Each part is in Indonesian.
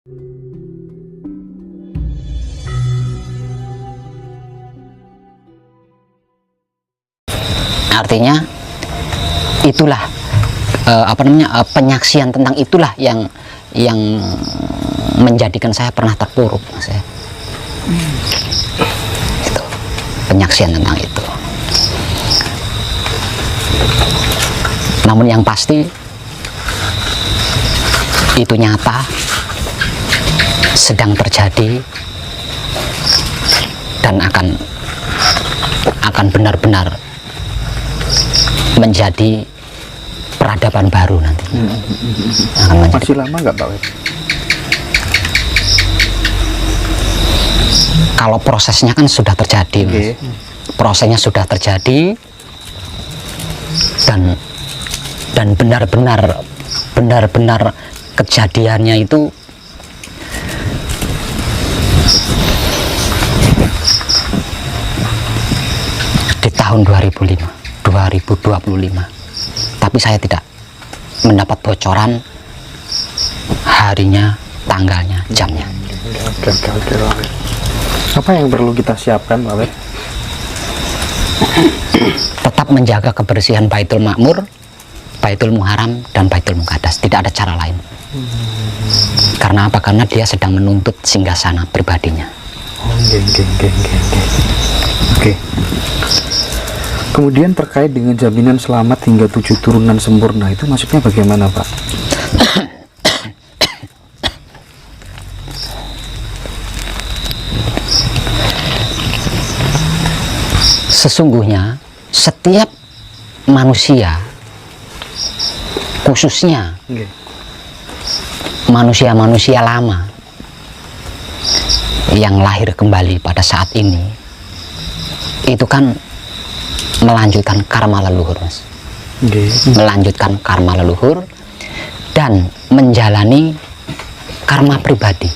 Artinya itulah penyaksian tentang itulah yang menjadikan saya pernah terpuruk, Mas ya. Itu penyaksian tentang itu. Namun yang pasti itu nyata, sedang terjadi, dan akan benar-benar menjadi peradaban baru nanti. Masih lama nggak Pak Web? Kalau prosesnya kan sudah terjadi, Mas. Prosesnya sudah terjadi, dan benar-benar kejadiannya itu di tahun 2025. Tapi saya tidak mendapat bocoran harinya, tanggalnya, jamnya. Oke. Apa yang perlu kita siapkan, Pak Web? Tetap menjaga kebersihan Baitul Ma'mur, Baitul Muharram, dan Baitul Muqaddas. Tidak ada cara lain. Karena apa? Karena dia sedang menuntut singgasana pribadinya. Oke. Kemudian terkait dengan jaminan selamat hingga 7 turunan sempurna, itu maksudnya bagaimana, Pak? Sesungguhnya setiap manusia, khususnya manusia-manusia lama yang lahir kembali pada saat ini, itu kan melanjutkan karma leluhur, Mas. Melanjutkan karma leluhur dan menjalani karma pribadi.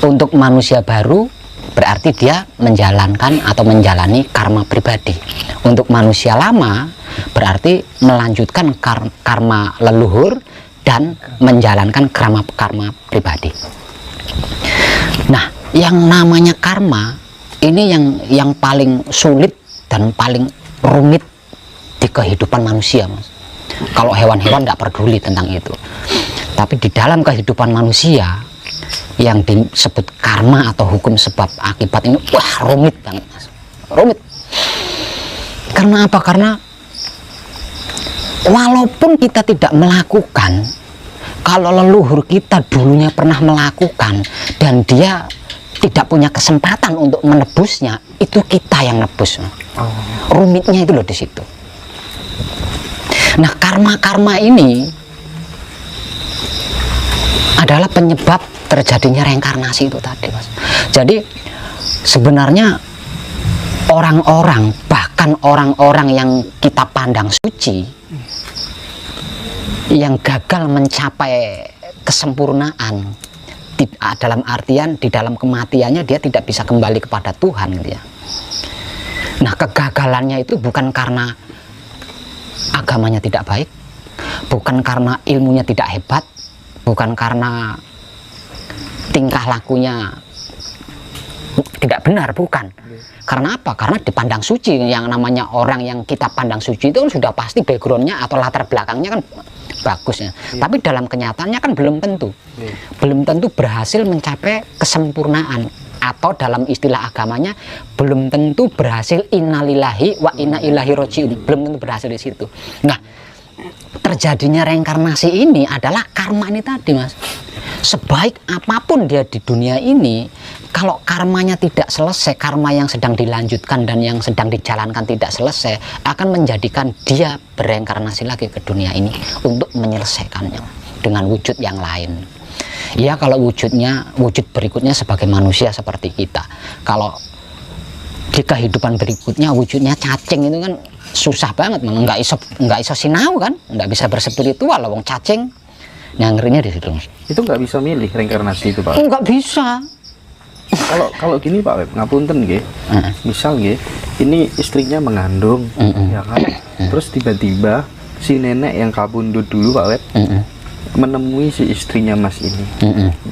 Untuk manusia baru berarti dia menjalankan atau menjalani karma pribadi. Untuk manusia lama berarti melanjutkan karma leluhur dan menjalankan karma pribadi. Nah, yang namanya karma ini yang paling sulit dan paling rumit di kehidupan manusia, Mas. Kalau hewan-hewan nggak peduli tentang itu, tapi di dalam kehidupan manusia yang disebut karma atau hukum sebab akibat ini, wah, rumit banget, Mas. Rumit. Karena apa? Karena walaupun kita tidak melakukan, kalau leluhur kita dulunya pernah melakukan dan dia tidak punya kesempatan untuk menebusnya, itu kita yang nebus. Rumitnya itu loh di situ. Nah, karma ini adalah penyebab terjadinya reinkarnasi itu tadi, Mas. Jadi sebenarnya orang-orang, bahkan orang-orang yang kita pandang suci, yang gagal mencapai kesempurnaan, dalam artian di dalam kematiannya dia tidak bisa kembali kepada Tuhan, gitu ya. Nah, kegagalannya itu bukan karena agamanya tidak baik, bukan karena ilmunya tidak hebat, bukan karena tingkah lakunya tidak benar, bukan. Karena apa? Karena dipandang suci. Yang namanya orang yang kita pandang suci itu kan sudah pasti backgroundnya atau latar belakangnya kan bagus ya. Tapi dalam kenyataannya kan belum tentu. Belum tentu berhasil mencapai kesempurnaan, atau dalam istilah agamanya belum tentu berhasil innalillahi wa inna ilaihi rajiun. Belum tentu berhasil di situ. Nah, terjadinya reinkarnasi ini adalah karma ini tadi, Mas. Sebaik apapun dia di dunia ini, kalau karmanya tidak selesai, karma yang sedang dilanjutkan dan yang sedang dijalankan tidak selesai, akan menjadikan dia bereinkarnasi lagi ke dunia ini untuk menyelesaikannya dengan wujud yang lain. Ya, kalau wujud berikutnya sebagai manusia seperti kita. Kalau di kehidupan berikutnya wujudnya cacing, itu kan susah banget, nggak iso sinau kan, nggak bisa berspiritual, wong cacing. Nah, ngerinya di situ. Itu nggak bisa milih reinkarnasi itu, Pak? Nggak bisa. Kalau gini, Pak Web, ngapunten nggih. Misal nggih, ini istrinya mengandung, ya kan? Terus tiba-tiba si nenek yang kabundut dulu, Pak Web, menemui si istrinya Mas ini.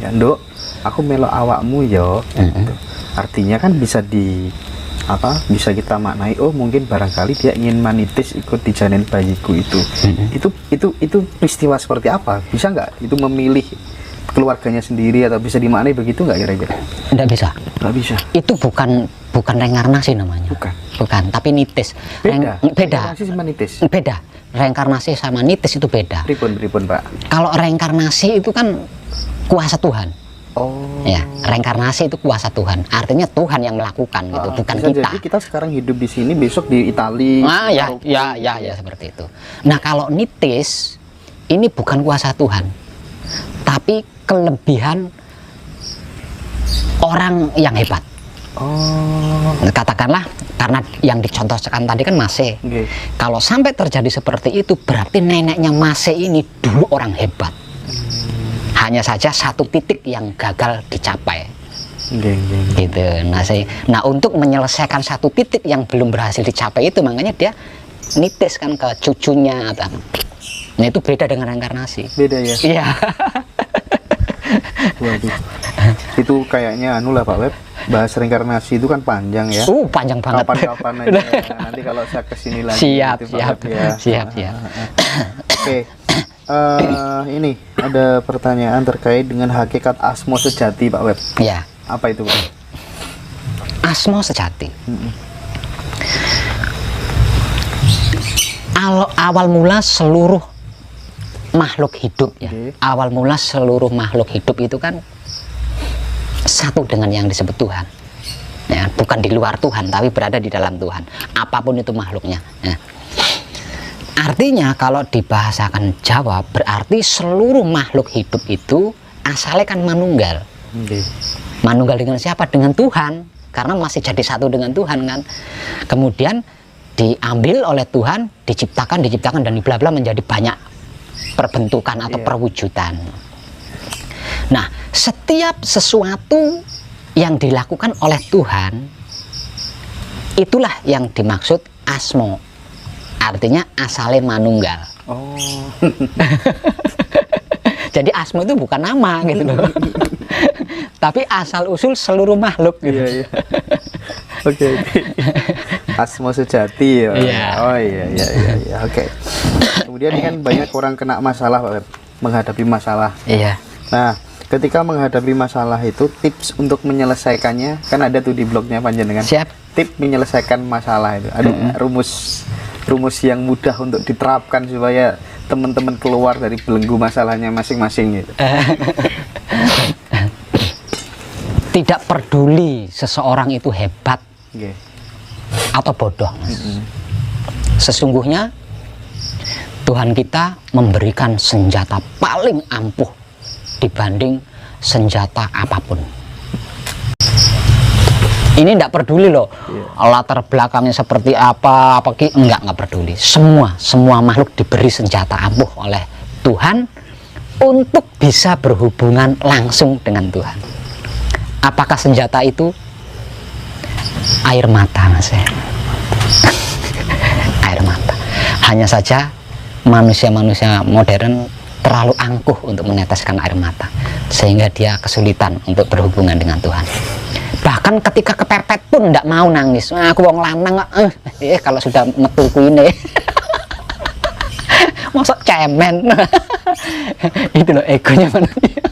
Ya, Nduk, aku melok awakmu yo. Gitu. Artinya kan bisa bisa kita maknai, oh mungkin barangkali dia ingin manitis ikut di janin bayiku itu. Itu peristiwa seperti apa? Bisa nggak itu memilih keluarganya sendiri atau bisa dimaknai begitu nggak kira-kira? Nggak bisa. Nggak bisa. Itu bukan reinkarnasi namanya. Bukan, tapi nitis. Beda. Reinkarnasi sama nitis. Beda. Reinkarnasi sama nitis itu beda. Pripun, Pak? Kalau reinkarnasi itu kan kuasa Tuhan. Oh. Ya, reinkarnasi itu kuasa Tuhan. Artinya Tuhan yang melakukan gitu, bukan bisa kita. Jadi kita sekarang hidup di sini, besok di Italia. Ya, seperti itu. Nah, kalau nitis ini bukan kuasa Tuhan, tapi kelebihan orang yang hebat. Oh. Katakanlah karena yang dicontohkan tadi kan Mase. Okay. Kalau sampai terjadi seperti itu, berarti neneknya Mase ini dulu orang hebat. Hanya saja satu titik yang gagal dicapai. Gitu. Nah, untuk menyelesaikan satu titik yang belum berhasil dicapai itu, makanya dia nitis kan ke cucunya atau. Nah, itu beda dengan reinkarnasi. Beda ya. Iya. Waduh. Itu kayaknya lah Pak Web. Bahas reinkarnasi itu kan panjang ya. Panjang banget. Kapan-kapan aja. Nanti kalau saya kesini lagi. Siap. Oke. Ini ada pertanyaan terkait dengan hakikat asmo sejati Pak Web. Ya. Apa itu Pak? Asmo sejati. Awal mula seluruh makhluk hidup ya. Awal mula seluruh makhluk hidup itu kan satu dengan yang disebut Tuhan. Ya, bukan di luar Tuhan, tapi berada di dalam Tuhan. Apapun itu makhluknya. Ya. Artinya kalau dibahasakan Jawa berarti seluruh makhluk hidup itu asalnya kan manunggal. Manunggal dengan siapa? Dengan Tuhan, karena masih jadi satu dengan Tuhan kan. Kemudian diambil oleh Tuhan, diciptakan dan bla bla menjadi banyak perbentukan atau perwujudan. Nah, setiap sesuatu yang dilakukan oleh Tuhan itulah yang dimaksud asmo. Artinya asalnya manunggal. Oh. Jadi asmo itu bukan nama gitu loh. Tapi asal usul seluruh makhluk gitu. Iya. Oke. Asmo sejati ya. Iya. Oh iya. Oke. Kemudian ini kan banyak orang kena masalah Pak Web, menghadapi masalah. Iya. Nah, ketika menghadapi masalah itu tips untuk menyelesaikannya kan ada tuh di blognya Panjenengan. Siap. Tips menyelesaikan masalah itu. Ada rumus yang mudah untuk diterapkan supaya teman-teman keluar dari belenggu masalahnya masing-masing gitu. Tidak peduli seseorang itu hebat atau bodoh, Mas. Sesungguhnya Tuhan kita memberikan senjata paling ampuh dibanding senjata apapun. Ini tidak peduli loh, latar belakangnya seperti apa enggak peduli. Semua makhluk diberi senjata ampuh oleh Tuhan untuk bisa berhubungan langsung dengan Tuhan. Apakah senjata itu? Air mata, Mas. Air mata. Hanya saja manusia-manusia modern terlalu angkuh untuk meneteskan air mata, sehingga dia kesulitan untuk berhubungan dengan Tuhan. Bahkan ketika kepepet pun tidak mau nangis. Nah, aku wong lanang kalau sudah metu kuine. Mosok cemen. Itu loh egonya manusia.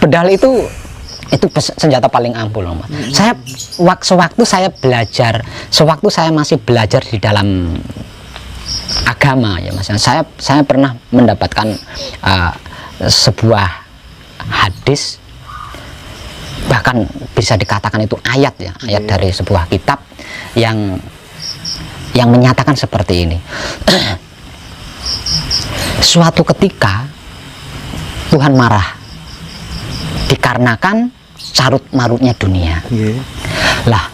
Pedal itu senjata paling ampuh loh, Mas. Saya sewaktu saya masih belajar di dalam agama ya, Mas. Saya pernah mendapatkan sebuah hadis, bahkan bisa dikatakan itu ayat dari sebuah kitab yang menyatakan seperti ini. Suatu ketika Tuhan marah dikarenakan carut marutnya dunia. Lah,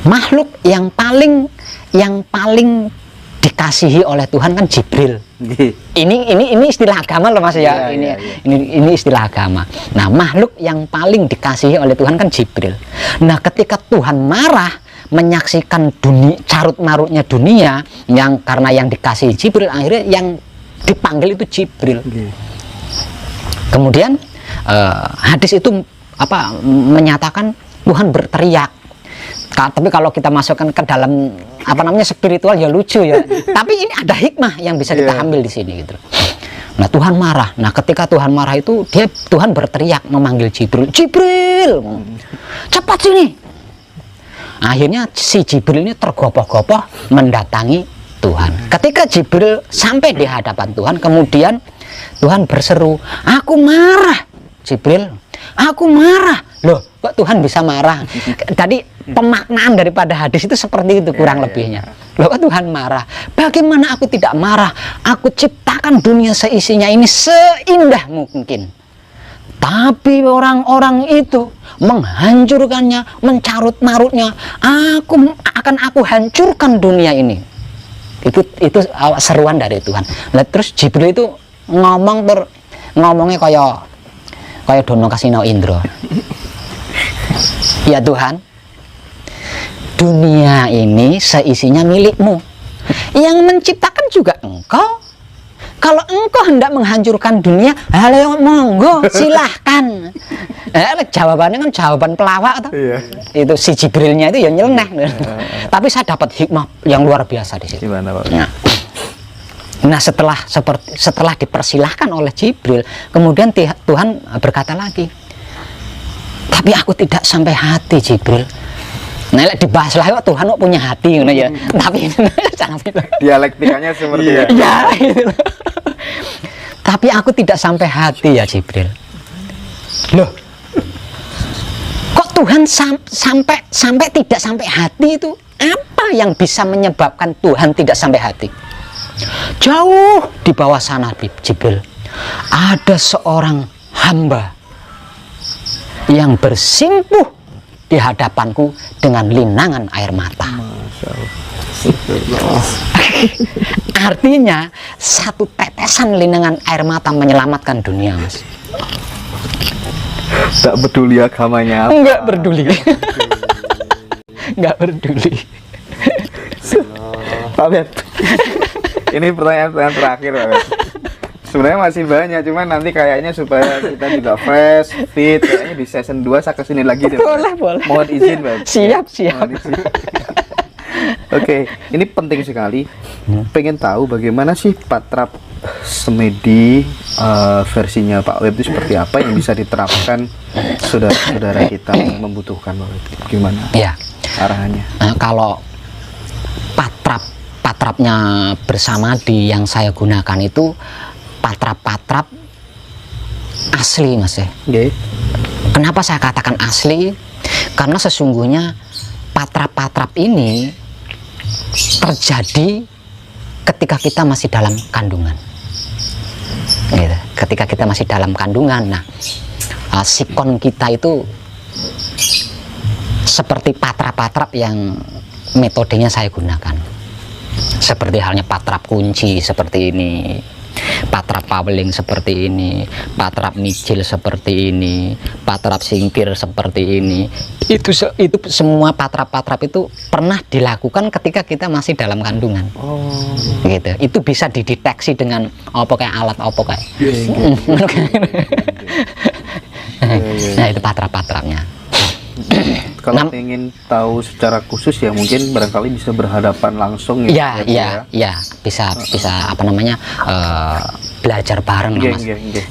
makhluk yang paling dikasihi oleh Tuhan kan Jibril. Ini istilah agama loh, Mas ya. Ini istilah agama. Nah, makhluk yang paling dikasihi oleh Tuhan kan Jibril. Nah, ketika Tuhan marah, menyaksikan dunia, carut marutnya dunia, yang karena yang dikasih Jibril, akhirnya yang dipanggil itu Jibril. Kemudian hadis itu menyatakan Tuhan berteriak. Tapi kalau kita masukkan ke dalam spiritual ya lucu ya. Tapi ini ada hikmah yang bisa kita ambil di sini gitu. Nah, Tuhan marah. Nah, ketika Tuhan marah itu Tuhan berteriak memanggil Jibril. Jibril, cepat sini. Akhirnya si Jibril ini tergopoh-gopoh mendatangi Tuhan. Ketika Jibril sampai di hadapan Tuhan, kemudian Tuhan berseru, "Aku marah, Jibril. Aku marah." Loh, kok Tuhan bisa marah? Tadi pemaknaan daripada hadis itu seperti itu kurang lebihnya. Loh, kok Tuhan marah? Bagaimana aku tidak marah? Aku ciptakan dunia seisinya ini seindah mungkin. Tapi orang-orang itu menghancurkannya, mencarut marutnya. Aku hancurkan dunia ini. Itu seruan dari Tuhan. Nah, terus Jibril itu ngomongnya kayak Dono Kasino Indro. Ya Tuhan, dunia ini seisinya milikmu. Yang menciptakan juga Engkau. Kalau Engkau hendak menghancurkan dunia, halo monggo, silahkan. Jawabannya kan jawaban pelawak toh. Iya. Itu si Jibrilnya itu ya nyeleneh. Tapi saya dapat hikmah yang luar biasa di situ. Gimana, Pak? Nah, setelah dipersilahkan oleh Jibril, kemudian Tuhan berkata lagi, tapi aku tidak sampai hati, Jibril. Nah, dibahas lah, Tuhan kok punya hati gitu ya. Tapi dialektikanya seperti ya. Gitu. Tapi aku tidak sampai hati ya, Jibril. Loh, kok Tuhan sampai tidak sampai hati itu? Apa yang bisa menyebabkan Tuhan tidak sampai hati? Jauh di bawah sana, Jibril, ada seorang hamba yang bersimpuh di hadapanku dengan linangan air mata. Artinya satu tetesan linangan air mata menyelamatkan dunia, Mas. Tak peduli agamanya apa. Enggak peduli. Enggak peduli. Pak Bet, ini pertanyaan terakhir, Pak Bet. Sebenarnya masih banyak, cuman nanti kayaknya supaya kita juga fresh, fit, kayaknya di season 2 saya kesini lagi deh. Boleh. Mohon izin, Pak. Siap. Oke, ini penting sekali. Pengen tahu bagaimana sih Patrap Semedi versinya Pak Web itu seperti apa yang bisa diterapkan saudara-saudara kita yang membutuhkan, Pak Web. Gimana? Ya. Arahannya. Kalau patrapnya bersama di yang saya gunakan itu patrap asli, Mas ya. Okay. Kenapa saya katakan asli? Karena sesungguhnya patrap ini terjadi ketika kita masih dalam kandungan. Gitu. Ketika kita masih dalam kandungan, nah sikon kita itu seperti patrap yang metodenya saya gunakan. Seperti halnya patrap kunci seperti ini, patrap paweling seperti ini, patrap micil seperti ini, patrap singkir seperti ini. Itu semua patrap itu pernah dilakukan ketika kita masih dalam kandungan. Gitu. Itu bisa dideteksi dengan kayak alat kayak. Nah, itu patrapnya. Kalau ingin tahu secara khusus ya mungkin barangkali bisa berhadapan langsung ya. Bisa belajar bareng, Mas.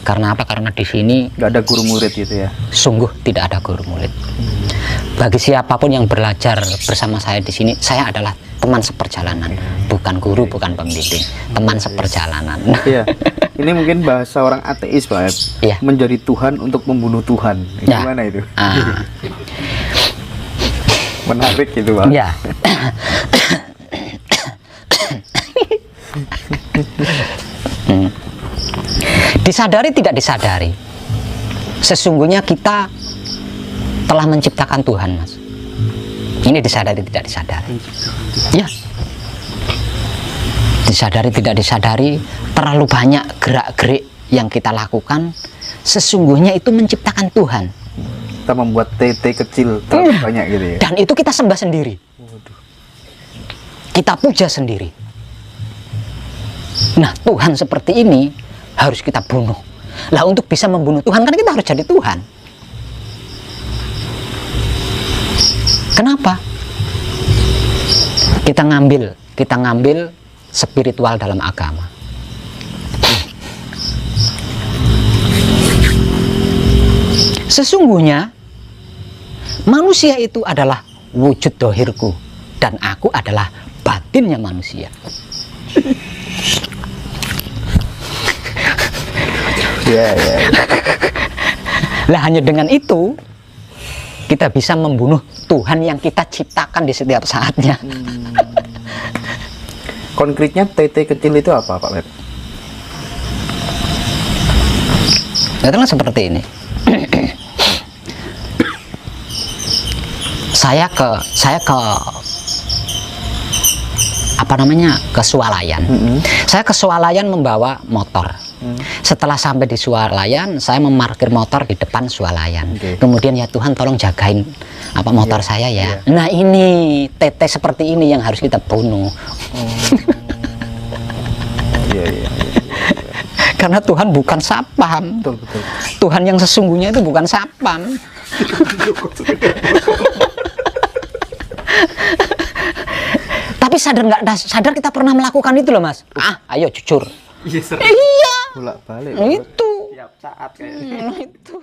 Karena apa? Karena di sini nggak ada guru murid gitu ya. Sungguh tidak ada guru murid. Bagi siapapun yang belajar bersama saya di sini, saya adalah teman seperjalanan, bukan guru, bukan pembimbing, teman seperjalanan. Iya. Ini mungkin bahasa orang ateis, Pak. Ya. Menjadi Tuhan untuk membunuh Tuhan. Gimana itu? Menarik gitu, Pak. Ya. Disadari tidak disadari, sesungguhnya kita telah menciptakan Tuhan, Mas. Ini disadari tidak disadari. Ya. Disadari tidak disadari, terlalu banyak gerak-gerik yang kita lakukan, sesungguhnya itu menciptakan Tuhan. Kita membuat TT kecil terlalu banyak gitu ya. Dan itu kita sembah sendiri. kita puja sendiri. Nah, Tuhan seperti ini harus kita bunuh. Lah, untuk bisa membunuh Tuhan kan kita harus jadi Tuhan. Kenapa? Kita ngambil spiritual dalam agama. Sesungguhnya manusia itu adalah wujud dohirku dan aku adalah batinnya manusia. Ya. Lah, hanya dengan itu kita bisa membunuh Tuhan yang kita ciptakan di setiap saatnya. Konkretnya TT kecil itu apa, Pak Web? Katakanlah seperti ini. saya ke apa namanya, ke swalayan. Saya ke swalayan membawa motor. Setelah sampai di swalayan, saya memarkir motor di depan swalayan. Kemudian, ya Tuhan, tolong jagain apa motor saya ya. Nah, ini TT seperti ini yang harus kita bunuh. Iya. Karena Tuhan bukan sapam. Betul. Tuhan yang sesungguhnya itu bukan sapam. Tapi sadar kita pernah melakukan itu loh, Mas. Ayo jujur. Iya. Iya. Bolak-balik. Itu. Tiap saat kayaknya. Itu.